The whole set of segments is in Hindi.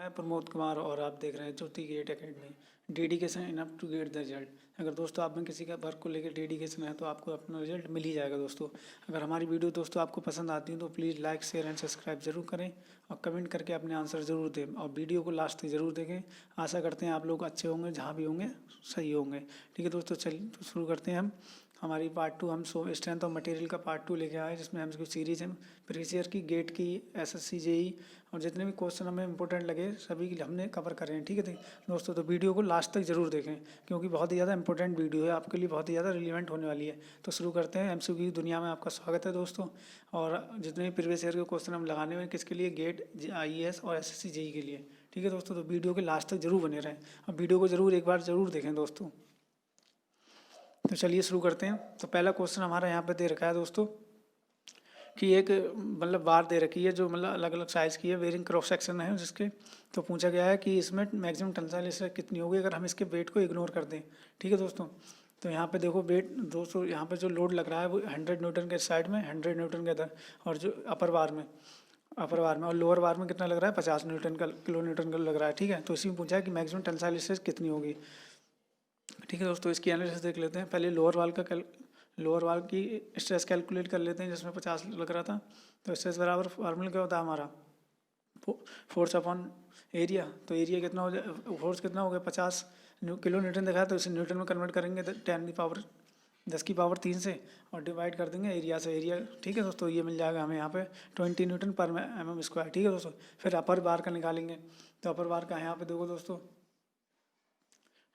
मैं प्रमोद कुमार और आप देख रहे हैं Jyoti GATE academy. Dedication enough to get the result. अगर दोस्तों आप में किसी का वर्क को लेकर डेडिकेशन है तो आपको अपना रिजल्ट मिल ही जाएगा दोस्तों। अगर हमारी वीडियो दोस्तों आपको पसंद आती है तो please like share and subscribe जरूर करें और कमेंट करके अपने आंसर ज़रूर दें और वीडियो को लास्ट तक ज़रूर देखें। आशा करते हैं आप लोग अच्छे होंगे, जहाँ भी होंगे सही होंगे। ठीक है दोस्तों, चलिए तो शुरू करते हैं हम हमारी पार्ट 2। हम स्ट्रेंथ ऑफ मटेरियल का पार्ट 2 लेके आए, जिसमें हम इसकी सीरीज है प्रीवियस ईयर की, गेट की, एसएससी जेई और जितने भी क्वेश्चन हमें इंपॉर्टेंट लगे सभी के हमने कवर कर रहे हैं। ठीक है दोस्तों, तो वीडियो को लास्ट तक जरूर देखें क्योंकि बहुत ही ज़्यादा इंपॉर्टेंट वीडियो है, आपके लिए बहुत ही ज़्यादा रिलेवेंट होने वाली है। तो शुरू करते हैं। एमसीक्यू की दुनिया में आपका स्वागत है दोस्तों। और जितने भी प्रीवियस ईयर के क्वेश्चन हम लगाने में किसके लिए, गेट, आईएएस और एसएससी जेई के लिए। ठीक है दोस्तों, तो वीडियो के लास्ट तक जरूर बने रहें और वीडियो को जरूर एक बार जरूर देखें दोस्तों। तो चलिए शुरू करते हैं। तो पहला क्वेश्चन हमारा यहाँ पे दे रखा है दोस्तों कि एक मतलब बार दे रखी है जो मतलब अलग अलग साइज़ की है, वेरिंग क्रॉस सेक्शन है जिसके। तो पूछा गया है कि इसमें मैक्सिमम टेंसाइल स्ट्रेंथ कितनी होगी अगर हम इसके वेट को इग्नोर कर दें। ठीक है दोस्तों, तो यहाँ पे देखो वेट दोस्तों, यहाँ पे जो लोड लग रहा है वो 100 न्यूटन के साइड में, 100 न्यूटन के इधर, और जो अपर बार में और लोअर बार में कितना लग रहा है, 50 न्यूटन का, किलो न्यूटन का लग रहा है। ठीक है, तो इसी में पूछा है कि मैक्सिमम टेंसाइल स्ट्रेंथ कितनी होगी। ठीक है दोस्तों, इसकी एनालिसिस देख लेते हैं। पहले लोअर वाल की स्ट्रेस कैलकुलेट कर लेते हैं जिसमें 50 लग रहा था। तो स्ट्रेस बराबर फार्मूला क्या होता है हमारा, फोर्स अपॉन एरिया। तो एरिया कितना हो जाए, फोर्स कितना हो गया 50 किलो न्यूटन दिखा, तो इसे न्यूटन में कन्वर्ट करेंगे 10 की पावर 3 से और डिवाइड कर देंगे एरिया से। एरिया ठीक है दोस्तों, ये मिल जाएगा हमें यहाँ पे 20 न्यूटन पर mm स्क्वायर। ठीक है दोस्तों, फिर अपर बार का निकालेंगे। तो अपर बार का यहाँ पे देखो दोस्तों,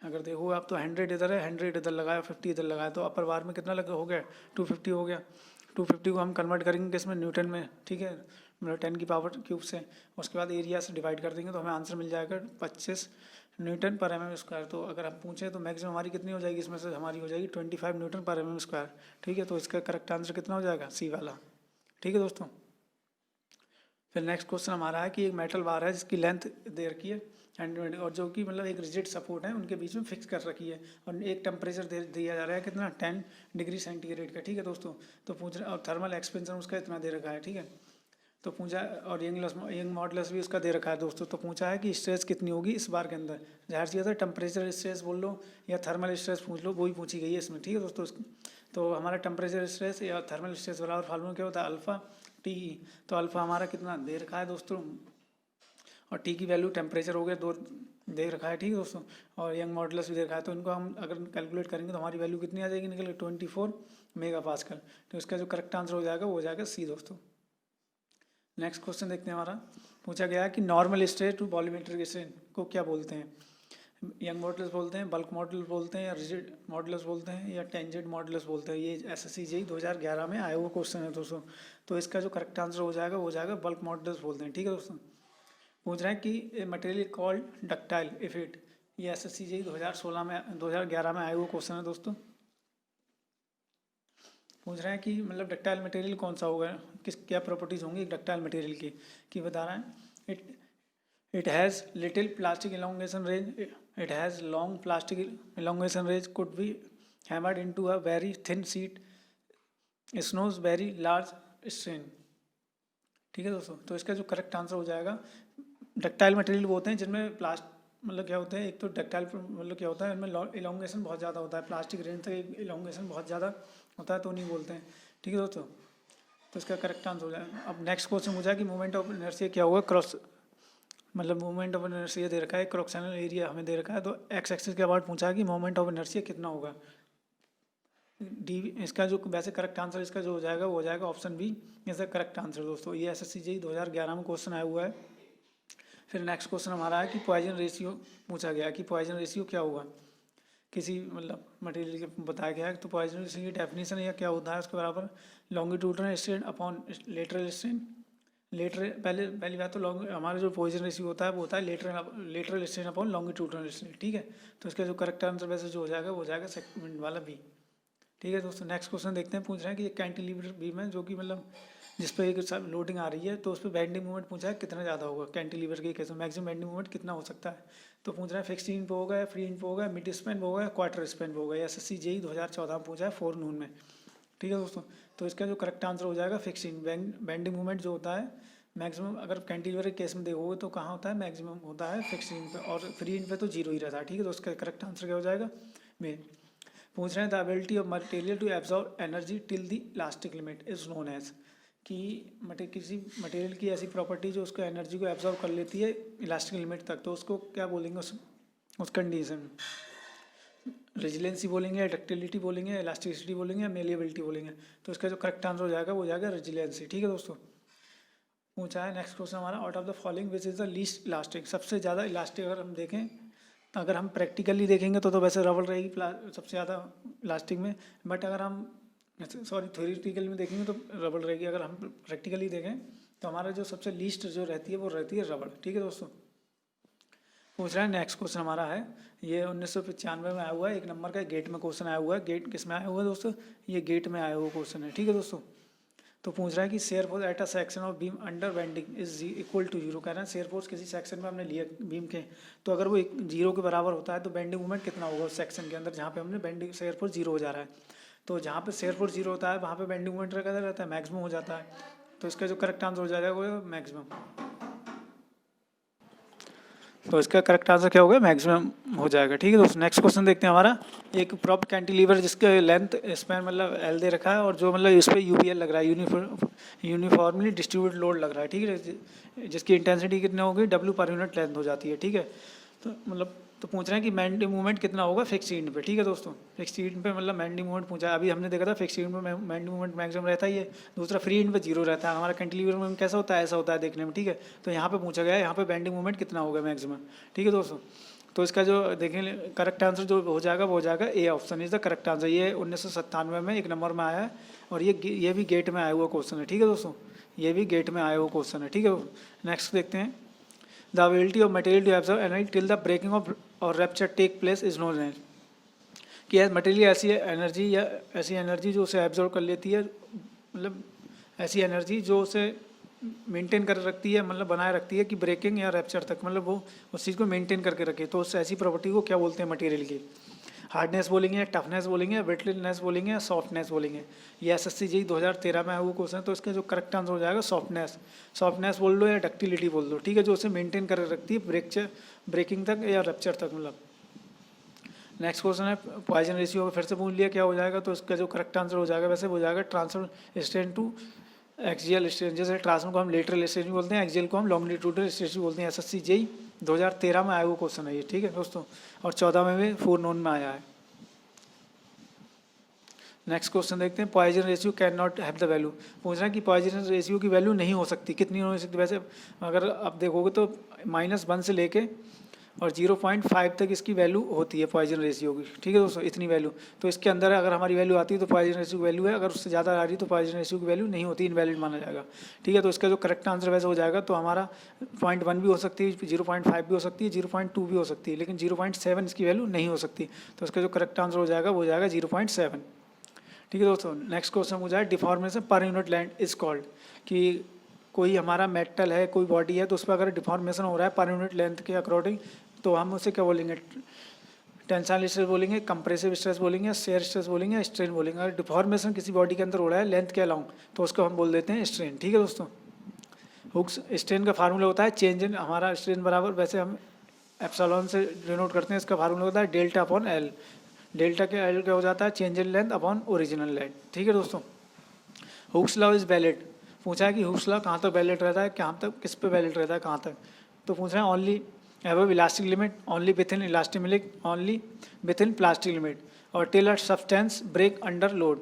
अगर देखो आप तो 100 इधर है, 100 इधर लगाया, 50 इधर लगाया, तो अपर बार में कितना लगा हो गया, 250 हो गया। 250 को हम कन्वर्ट करेंगे किसमें, न्यूटन में। ठीक है, मतलब 10 की पावर क्यूब से। उसके बाद एरिया से डिवाइड कर देंगे तो हमें आंसर मिल जाएगा 25 न्यूटन पर mm स्क्वायर। तो अगर हम पूछें तो मैक्सिमम हमारी कितनी हो जाएगी, इसमें से हमारी हो जाएगी 25 न्यूटन पर mm स्क्वायर। ठीक है, तो इसका करेक्ट आंसर कितना हो जाएगा, सी वाला। ठीक है दोस्तों, फिर नेक्स्ट क्वेश्चन हमारा है कि एक मेटल बार है जिसकी लेंथ दे रखी है और जो कि मतलब एक रिजिड सपोर्ट है उनके बीच में फिक्स कर रखी है और एक टेम्परेचर दिया जा रहा है कितना, 10 डिग्री सेंटीग्रेड का। ठीक है दोस्तों, तो पूछ रहे और थर्मल एक्सपेंशन उसका इतना दे रखा है। ठीक है, तो पूछा और यंग मॉडुलस भी उसका दे रखा है दोस्तों। तो पूछा है कि स्ट्रेस कितनी होगी इस बार के अंदर। जाहिर सी बात है, टेम्परेचर स्ट्रेस बोल लो या थर्मल स्ट्रेस पूछ लो, वही पूछी गई है इसमें। ठीक है दोस्तों, तो हमारा टेम्परेचर स्ट्रेस या थर्मल स्ट्रेस बराबर फार्मूला क्या होता है, अल्फा टी। तो अल्फा हमारा कितना दे रखा है दोस्तों, और टी की वैल्यू टेम्परेचर हो गया 2 दे रखा है। ठीक है दोस्तों, और यंग मॉडुलस भी दे रखा है। तो इनको हम अगर कैलकुलेट करेंगे तो हमारी वैल्यू कितनी आ जाएगी निकल के, 24 मेगा पास्कल। तो इसका जो करेक्ट आंसर हो जाएगा वो हो जाएगा सी दोस्तों। नेक्स्ट क्वेश्चन देखते हैं हमारा। पूछा गया है कि normal stress to volumetric strain को क्या बोलते हैं। यंग मॉडुलस बोलते हैं, बल्क मॉडुलस बोलते हैं, या रिजिड मॉडुलस बोलते हैं, या टेंजेंट मॉडुलस बोलते हैं। ये एसएससी जेईई 2011 में आया हुआ क्वेश्चन है दोस्तों। तो इसका जो करेक्ट आंसर हो जाएगा वो हो जाएगा बल्क मॉडुलस बोलते हैं। ठीक है दोस्तों, पूछ रहे हैं कि material called ductile if it. ये एसएससी जेईई 2011 में आया हुआ क्वेश्चन है दोस्तों। पूछ रहे हैं कि मतलब डक्टाइल मटेरियल कौन सा होगा, क्या प्रॉपर्टीज होंगी डक्टाइल मटेरियल की, कि बता रहे हैं it has little plastic elongation range, it has long plastic elongation range, could be hammered into a very thin sheet, snows very large strain. ठीक है दोस्तों, तो इसका जो करेक्ट आंसर हो जाएगा, डक्टाइल मटेरियल वो होते हैं जिनमें मतलब क्या होते हैं, एक तो डक्टाइल मतलब क्या होता है, इनमें इलोंगेशन बहुत ज़्यादा होता है, प्लास्टिक रेंज तक इलोंगेशन बहुत ज़्यादा होता है तो नहीं बोलते हैं। ठीक है दोस्तों, तो इसका करेक्ट आंसर हो जाएगा। अब नेक्स्ट क्वेश्चन पूछा है कि मूवमेंट ऑफ इनर्शिया क्या होगा, मतलब मूवमेंट ऑफ इनर्शिया दे रखा है, क्रॉस सेक्शनल एरिया हमें दे रखा है। तो एक्स एक्सिस के बाद पूछा है कि मूवमेंट ऑफ इनर्शिया कितना होगा, डी। इसका जो वैसे करेक्ट आंसर इसका जो हो जाएगा वो हो जाएगा ऑप्शन बी, इसका करेक्ट आंसर दोस्तों। ये एसएससी जेईई 2011 में क्वेश्चन आया हुआ है। फिर नेक्स्ट क्वेश्चन हमारा है कि पॉइजन रेशियो पूछा गया कि पॉइजन रेशियो क्या होगा, किसी मतलब मटेरियल के बताया गया है। तो पॉइजन रेशियो की डेफिनेशन या क्या होता है, उसके बराबर longitudinal strain upon lateral strain. पहली बात तो हमारा जो पॉइजन रेशियो होता है वो होता है lateral strain upon longitudinal strain. ठीक है, तो इसका जो करेक्ट आंसर वैसे जो हो जाएगा वो हो जाएगा सेकंड वाला बी। ठीक है दोस्तों, नेक्स्ट क्वेश्चन देखते हैं। पूछ रहे हैं कि एक कैंटिलीवर बीम है जो कि मतलब जिस पर एक लोडिंग आ रही है, तो उस पर बेंडिंग मूवमेंट पूछा है कितना ज़्यादा होगा कैंटिलीवर के केस में, मैक्सिमम बेंडिंग मूवमेंट कितना हो सकता है। तो पूछ रहे हैं फिक्स्ड इन पे होगा, फ्री इन पे होगा, मिड स्पैन पे होगा, क्वार्टर स्पैन पे होगा। एसएससी जेईई 2014 में पूछा है फोरनून में। ठीक है दोस्तों, तो इसका जो करेक्ट आंसर हो जाएगा फिक्स्ड इन। बेंडिंग मूवमेंट जो होता है मैक्सिमम अगर कैंटिलीवर के केस में देखोगे तो कहाँ होता है, मैक्सिमम होता है फिक्स इन पे, और फ्री इन पे तो जीरो ही रहता है, ठीक है। तो उसका करेक्ट आंसर क्या हो जाएगा में। पूछ रहे हैं the ability of material to absorb energy till the elastic limit is known as, कि किसी मटेरियल की ऐसी प्रॉपर्टी जो उसको एनर्जी को एब्जॉर्ब कर लेती है इलास्टिक लिमिट तक, तो उसको क्या बोलेंगे उस कंडीशन में, रेजिलेंसी बोलेंगे, डक्टिलिटी बोलेंगे, इलास्टिसिटी बोलेंगे या मेलिएबिलिटी बोलेंगे। तो इसका जो करेक्ट आंसर हो जाएगा वो हो जाएगा रेजिलेंसी, ठीक है दोस्तों। पूछा है नेक्स्ट क्वेश्चन हमारा, out of the following which is the least elastic, सबसे ज़्यादा इलास्टिक अगर हम देखें, अगर हम प्रैक्टिकली देखेंगे तो वैसे रबड़ रहेगी सबसे ज़्यादा इलास्टिक में, बट अगर हम थ्योरेटिकल में देखेंगे तो रबड़ रहेगी। अगर हम प्रैक्टिकली देखें तो हमारा जो सबसे लीस्ट जो रहती है वो रहती है रबड़, ठीक है दोस्तों। पूछ रहा है नेक्स्ट क्वेश्चन हमारा है, ये 1995 में आया हुआ है, 1 नंबर का गेट में क्वेश्चन आया हुआ है। गेट किस में आया हुआ है दोस्तों, ये गेट में आया हुआ क्वेश्चन है, ठीक है दोस्तों। तो पूछ रहा है कि shear force at a section of beam under bending is equal to zero, कह रहे हैं शेयर फोर्स किसी सेक्शन में हमने लिया बीम के, तो अगर वो जीरो के बराबर होता है तो बेंडिंग मूवमेंट कितना होगा उस सेक्शन के अंदर जहाँ पे हमने बेंडिंग शेयर फोर्स जीरो हो जा रहा है। तो जहाँ पे शेयर फोर्स जीरो होता है वहाँ पे बेंडिंग मूवमेंट रहता है मैक्सिमम हो जाता है। तो इसका जो करेक्ट आंसर हो जाएगा वो मैक्सिमम। तो इसका करेक्ट आंसर क्या होगा, मैक्सिमम हो जाएगा, ठीक है दोस्तों। नेक्स्ट क्वेश्चन देखते हैं हमारा, एक प्रॉप कैंटिलीवर जिसका लेंथ स्पैन मतलब एल दे रखा है और जो मतलब इस पर यूपीएल लग रहा है, यूनिफॉर्मली डिस्ट्रीब्यूट लोड लग रहा है, ठीक है। जिसकी इंटेंसिटी कितनी होगी, डब्ल्यू पर यूनिट लेंथ हो जाती है, ठीक है। तो मतलब तो पूछ रहे हैं कि बेंडिंग मूवमेंट कितना होगा फिक्स ईंट पे, ठीक है दोस्तों। फिक्स ईंट पे मतलब बेंडिंग मूवमेंट पूछा, अभी हमने देखा था फिक्स ईंट पे बेंडिंग मूवमेंट मैक्सिमम रहता ही है, दूसरा फ्री ईंट पे जीरो रहता है। हमारा कैंटिलीवर में कैसा होता है, ऐसा होता है देखने में, ठीक है। तो यहाँ पे पूछा गया है यहाँ पे बेंडिंग मूवमेंट कितना होगा मैक्सिमम, ठीक है दोस्तों। तो इसका जो देखेंगे करेक्ट आंसर जो हो जाएगा वो हो जाएगा A option is the correct answer. ये 1997 में 1 नंबर में आया है और ये भी गेट में आया हुआ क्वेश्चन है, ठीक है दोस्तों। ये भी गेट में आया हुआ क्वेश्चन है, ठीक है। नेक्स्ट देखते हैं, the ability of material to absorb energy till the breaking of or rupture take place is known as, कि मटेरियल ऐसी एनर्जी या ऐसी एनर्जी जो उसे एब्जॉर्ब कर लेती है, मतलब ऐसी एनर्जी जो उसे मेंटेन कर रखती है, मतलब बनाए रखती है कि ब्रेकिंग या रैप्चर तक, मतलब वो उस चीज़ को मेंटेन करके रखे। तो उस ऐसी प्रॉपर्टी को क्या बोलते हैं मटेरियल की, हार्डनेस बोलेंगे, टफनेस बोलेंगे, वेटनेस बोलेंगे या सॉफ्टनेस बोलेंगे। ये SSC JEE 2013 में आया हुआ क्वेश्चन है। तो इसका जो करेक्ट आंसर हो जाएगा सॉफ्टनेस बोल लो या डक्टिलिटी बोल दो, ठीक है, जो उसे मेंटेन कर रखती है ब्रेकिंग तक या रैप्चर तक, मतलब। नेक्स्ट क्वेश्चन है पॉइजन रेशियो, फिर से पूछ लिया क्या हो जाएगा। तो इसका जो करेक्ट आंसर हो जाएगा वैसे हो जाएगा transfer strain to axial strain. जैसे ट्रांसफर को हम लेटरल स्ट्रेन बोलते हैं, एक्सियल को हम लॉन्गिट्यूडल स्ट्रेन बोलते हैं। SSC JEE 2013 में आया हुआ क्वेश्चन है ये, ठीक है दोस्तों, और 14 में भी 4 नोन में आया है। नेक्स्ट क्वेश्चन देखते हैं, Poisson ratio can not have the value. पूछ रहा है कि पॉइजन रेशियो की वैल्यू नहीं हो सकती, कितनी हो सकती, वैसे अगर आप देखोगे तो -1 से लेके और 0.5 तक इसकी वैल्यू होती है पॉइजन रेशियो की, ठीक है दोस्तों, इतनी वैल्यू। तो इसके अंदर अगर हमारी वैल्यू आती है तो पॉइजन रेशियो की वैल्यू है, अगर उससे ज़्यादा आ रही है तो पॉइजन रेशियो की वैल्यू नहीं होती, इनवैलिड माना जाएगा, ठीक है। तो इसका जो करेक्ट आंसर वैसे हो जाएगा तो हमारा 0.1 भी हो सकती है, 0.5 भी हो सकती है, 0.2 भी हो सकती है, लेकिन 0.7 इसकी वैल्यू नहीं हो सकती। तो इसका जो करेक्ट आंसर हो जाएगा वो हो जाएगा 0.7, ठीक है दोस्तों। नेक्स्ट क्वेश्चन मुझे है deformation per unit length is called, कि कोई हमारा मेटल है, कोई बॉडी है, तो उस पर अगर डिफॉर्मेशन हो रहा है पर यूनिट लेंथ के अकॉर्डिंग, तो हम उसे क्या बोलेंगे, टेंसाइल स्ट्रेस बोलेंगे, कंप्रेसिव स्ट्रेस बोलेंगे, शेयर स्ट्रेस बोलेंगे, स्ट्रेन बोलेंगे। अगर डिफॉर्मेशन किसी बॉडी के अंदर हो रहा है लेंथ के अलाउंग तो उसको हम बोल देते हैं स्ट्रेन, ठीक है दोस्तों। हुक्स स्ट्रेन का फार्मूला होता है चेंज इन, हमारा स्ट्रेन बराबर वैसे हम एप्सिलॉन से डिनोट करते हैं, इसका फार्मूला होता है डेल्टा अपॉन एल। डेल्टा के एल क्या हो जाता है, change in length upon original length, ठीक है दोस्तों। हुक्स लॉ इज वैलिड, पूछा है कि हुक्स लॉ कहाँ तक वैलिड रहता है, कहाँ तक, किस पे वैलिड रहता है, कहाँ तक। तो पूछ रहे हैं only above elastic limit, only within elastic limit, only within plastic limit, और till a substance break under load,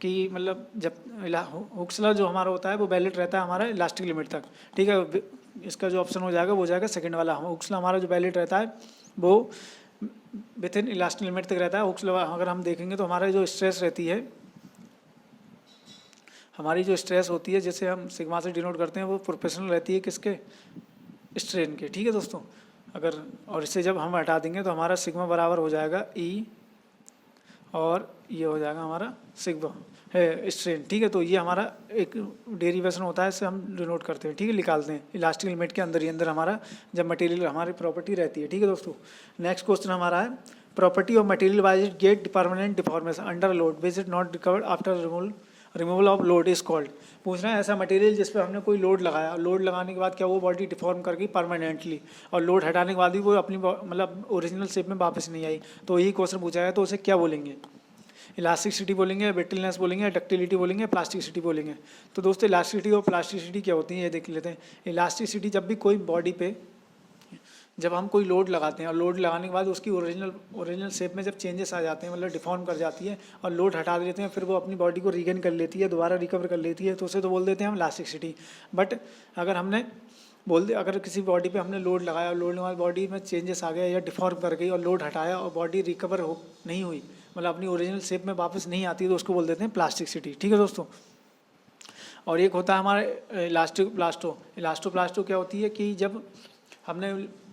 कि मतलब जब हुक्स लॉ जो हमारा होता है वो वैलिड रहता है हमारा इलास्टिक लिमिट तक, ठीक है। इसका जो ऑप्शन हो जाएगा वो हो जाएगा सेकंड वाला। हुक्स लॉ हमारा जो वैलिड रहता है वो विथ इन इलास्टिक लिमिट तक रहता है। हुक्स लॉ अगर हम देखेंगे तो हमारा जो स्ट्रेस रहती है, हमारी जो स्ट्रेस होती है जिसे हम सिग्मा से डिनोट करते हैं, वो प्रोपोर्शनल रहती है किसके, स्ट्रेन के, ठीक है दोस्तों। अगर और इसे जब हम हटा देंगे तो हमारा सिग्मा बराबर हो जाएगा ई, और ये हो जाएगा हमारा सिग्मा है स्ट्रेन, ठीक है। तो ये हमारा एक डेरिवेशन होता है, इससे हम डिनोट करते हैं, ठीक है, निकालते हैं इलास्टिक लिमिट के अंदर ही अंदर हमारा जब मटेरियल हमारी प्रॉपर्टी रहती है, ठीक है दोस्तों। नेक्स्ट क्वेश्चन हमारा है property of material wise get permanent deformation under load which is not recovered after removal removal of load is called. पूछ रहे हैं ऐसा मटेरियल जिस पर हमने कोई लोड लगाया, लोड लगाने के बाद क्या वो बॉडी डिफॉर्म कर गई परमानेंटली, और लोड हटाने के बाद भी वो अपनी मतलब ओरिजिनल शेप में वापस नहीं आई, तो यही क्वेश्चन पूछा है, तो उसे क्या बोलेंगे? इलास्टिसिटी बोलेंगे, ब्रिटलनेस बोलेंगे, डक्टिलिटी बोलेंगे, प्लास्टिसिटी बोलेंगे। तो दोस्तों इलास्टिसिटी और प्लास्टिसिटी क्या होती है ये देख लेते हैं। इलास्टिसिटी जब भी कोई बॉडी पे जब हम कोई लोड लगाते हैं और लोड लगाने के बाद उसकी ओरिजिनल शेप में जब चेंजेस आ जाते हैं, मतलब डिफॉर्म कर जाती है और लोड हटा देते हैं, फिर वो अपनी बॉडी को रीगेन कर लेती है, दोबारा रिकवर कर लेती है, तो उसे तो बोल देते हैं हम इलास्टिसिटी। बट अगर हमने अगर किसी बॉडी पे हमने लोड लगाया और लोड लगाने बॉडी में चेंजेस आ गया या डिफॉर्म कर गई और लोड हटाया और बॉडी रिकवर हो नहीं हुई, मतलब अपनी ओरिजिनल शेप में वापस नहीं आती, तो उसको बोल देते हैं प्लास्टिसिटी। ठीक है दोस्तों। और एक होता है हमारा इलास्टोप्लास्टो क्या होती है कि जब हमने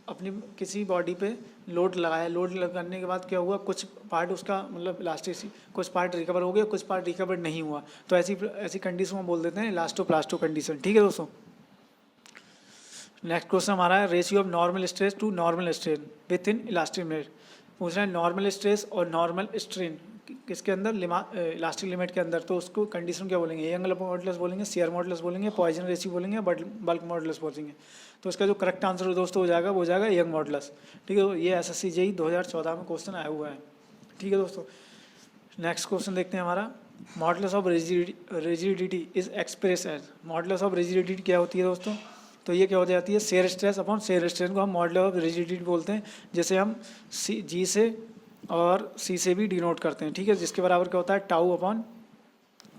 अपनी किसी बॉडी पे लोड लगाया, लोड लगाने के बाद क्या हुआ, कुछ पार्ट उसका मतलब इलास्टिक, कुछ पार्ट रिकवर हो गया, कुछ पार्ट रिकवर नहीं हुआ, तो ऐसी कंडीशन में बोल देते हैं इलास्टोप्लास्टो कंडीशन। ठीक है दोस्तों। नेक्स्ट क्वेश्चन हमारा है ratio of normal stress to normal strain within elastic limit. पूछ रहे हैं नॉर्मल स्ट्रेस और नॉर्मल स्ट्रेन किसके अंदर, इलास्टिक लिमिट के अंदर, तो उसको कंडीशन क्या बोलेंगे? यंग मॉडुलस बोलेंगे, शेयर मॉडुलस बोलेंगे, पॉइजन रेशियो बोलेंगे, बल्क मॉडुलस बोलेंगे। तो इसका जो करेक्ट आंसर दोस्तों हो जाएगा वो हो जाएगा यंग मॉडुलस। ठीक है, ये SSC JEE 2014 में क्वेश्चन आया हुआ है। ठीक है दोस्तों। नेक्स्ट क्वेश्चन देखते हैं हमारा, modulus of rigidity is express as. Modulus of rigidity क्या होती है दोस्तों? तो ये क्या हो जाती है, shear stress upon shear strain को हम मॉडुलस ऑफ रिजिडिटी बोलते हैं, जैसे हम G से और C से भी डिनोट करते हैं। ठीक है, जिसके बराबर क्या होता है, टाउ अपॉन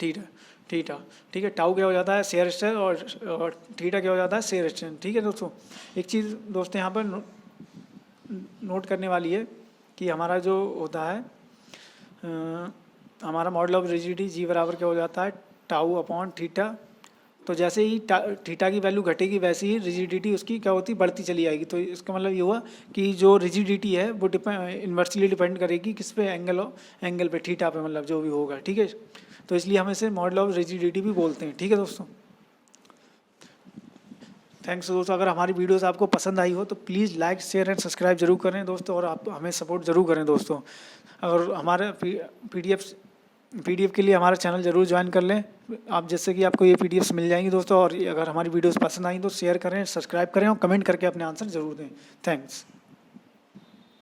थीटा। ठीक है, टाउ क्या हो जाता है, शेयर स्ट्रेस, और थीटा क्या हो जाता है, शेयर स्ट्रेन। ठीक है दोस्तों। एक चीज़ दोस्तों यहाँ पर नोट करने वाली है कि हमारा जो होता है हमारा मॉडल ऑफ रिजिडिटी G बराबर क्या हो जाता है, टाउ अपॉन थीटा। तो जैसे ही थीटा की वैल्यू घटेगी वैसे ही रिजिडिटी उसकी क्या होती, बढ़ती चली आएगी। तो इसका मतलब ये हुआ कि जो रिजिडिटी है वो इन्वर्सली डिपेंड करेगी किस पे, एंगल पे, थीटा पे, मतलब जो भी होगा। ठीक है, तो इसलिए हम इसे मॉडल ऑफ रिजिडिटी भी बोलते हैं। ठीक है दोस्तों। थैंक्स दोस्तों। अगर हमारी वीडियोस आपको पसंद आई हो तो please like, share and subscribe जरूर करें दोस्तों, और आप हमें सपोर्ट जरूर करें दोस्तों। और हमारे PDF के लिए हमारा चैनल जरूर ज्वाइन कर लें आप, जिससे कि आपको ये PDFs मिल जाएंगी दोस्तों। और अगर हमारी वीडियोस पसंद आई तो शेयर करें, सब्सक्राइब करें और कमेंट करके अपने आंसर जरूर दें। थैंक्स।